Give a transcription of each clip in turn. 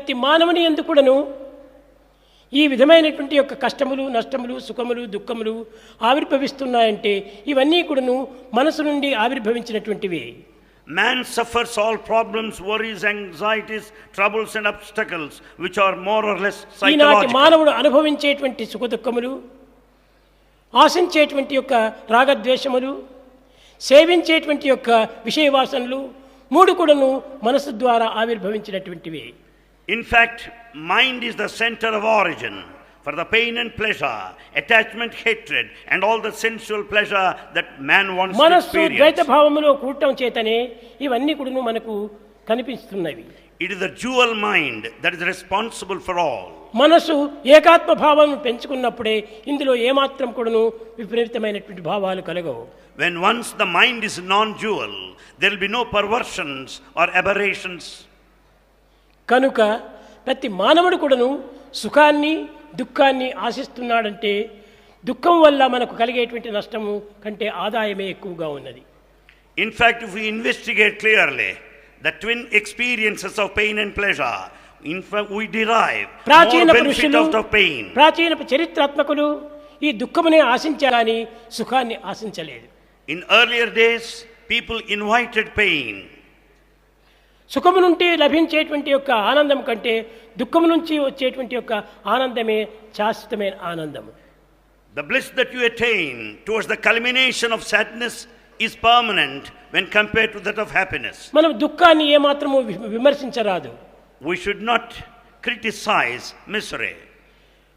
ప్రతి మానవుని యందు కూడాను ఈ విధమైనటువంటి యొక్క కష్టములు, నష్టములు, సుఖములు, దుఃఖములు ఆవిర్భవిస్తున్నాయంటే ఇవన్నీ కూడాను మనసు నుండి ఆవిర్భవించినటువంటివి. Man suffers all problems, worries, anxieties, troubles and obstacles which are more or less ఈనాటి psychological. మానవుడు అనుభవించేటువంటి సుఖ దుఃఖములు, ఆశించేటువంటి యొక్క రాగద్వేషములు, సేవించేటువంటి యొక్క విషయ వాసనలు మూడు కూడాను మనసు ద్వారా ఆవిర్భవించినటువంటివి. In fact, mind is the center of origin for the pain and pleasure, attachment, hatred and all the sensual pleasure that man wants to మనస్సు experience. ద్వైత భావములో కూడటం చేతనే ఇవన్నీ కూడాను మనకు కనిపిస్తున్నవి. It is the dual mind that is responsible for all. మనసు ఏకాత్మ భావం పెంచుకున్నప్పుడే ఇందులో ఏమాత్రం కూడాను విపరీతమైనటువంటి భావాలు కలగవు. When once the mind is non-dual, there will be no perversions or aberrations. కనుక ప్రతి మానవుడు కూడాను సుఖాన్ని దుఃఖాన్ని ఆశిస్తున్నాడంటే దుఃఖం వల్ల మనకు కలిగేటువంటి నష్టము కంటే ఆదాయమే ఎక్కువగా ఉన్నది. In fact, if we investigate clearly the twin experiences of pain and pleasure, in fact we derive ప్రాచీన more benefit పురుషులు, out of pain. ప్రాచీన చరిత్రాత్మకులు ఈ దుఃఖమునే ఆశించాలని సుఖాన్ని ఆశించలేదు. In earlier days, people invited pain. సుఖము నుండి లభించేటువంటి యొక్క ఆనందం కంటే దుఃఖము నుంచి వచ్చేటువంటి యొక్క ఆనందమే శాశ్వతమైన ఆనందము. The bliss that you attain towards the culmination of sadness is permanent when compared to that of happiness. మనం దుఃఖాన్ని ఏమాత్రము విమర్శించరాదు. We should not criticize misery.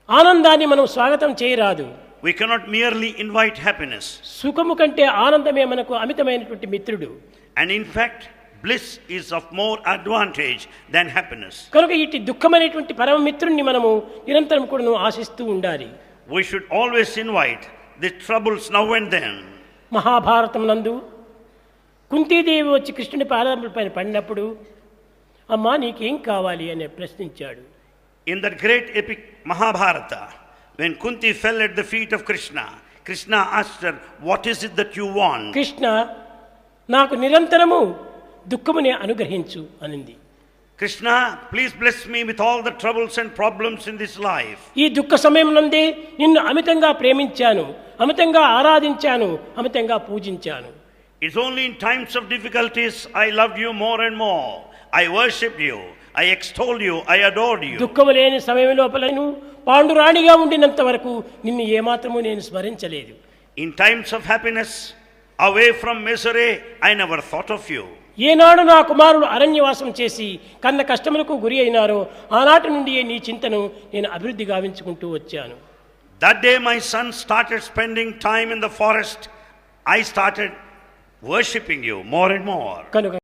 ఆనందాన్ని మనం స్వాగతం చేయరాదు. We cannot merely invite happiness. సుఖము కంటే ఆనందమే మనకు అమితమైనటువంటి మిత్రుడు. And in fact, bliss is of more advantage than happiness. కనుక ఇటు దుఃఖమైనటువంటి పరమ మిత్రుణ్ణి మనము నిరంతరం కూడా ఆశిస్తూ ఉండాలి. We should always invite the troubles now and then. Mahabharatam నందు కుంతీదేవి వచ్చి కృష్ణుని పాదములపైన పడినప్పుడు అమ్మా నీకేం కావాలి అని ప్రశ్నించాడు. In that great epic Mahabharata, when Kunti fell at the feet of Krishna, Krishna asked her, what is it that you want? Krishna నాకు నిరంతరము దుఃఖమునే అనుగ్రహించు అనింది. Krishna, please bless me with all the troubles and problems in this life. ఈ దుఃఖ సమయం నందే నిన్ను అమితంగా ప్రేమించాను, అమితంగా ఆరాధించాను, అమితంగా పూజించాను. It's only in times of difficulties I loved you more and more. I worshipped you, I extolled you, I adored you. దుఃఖము లేని సమయం లోపలను పాండురాణిగా ఉండినంత వరకు నిన్ను ఏమాత్రము నేను స్మరించలేదు. In times of happiness, away from misery, I never thought of you. ఏనాడు నా కుమారుడు అరణ్యవాసం చేసి కన్న కష్టములకు గురి అయినారో ఆనాటి నుండి నీ చింతను నేను అభివృద్ధి గావించుకుంటూ వచ్చాను. That day my son started spending time in the forest, I started worshipping you more and more. కనుక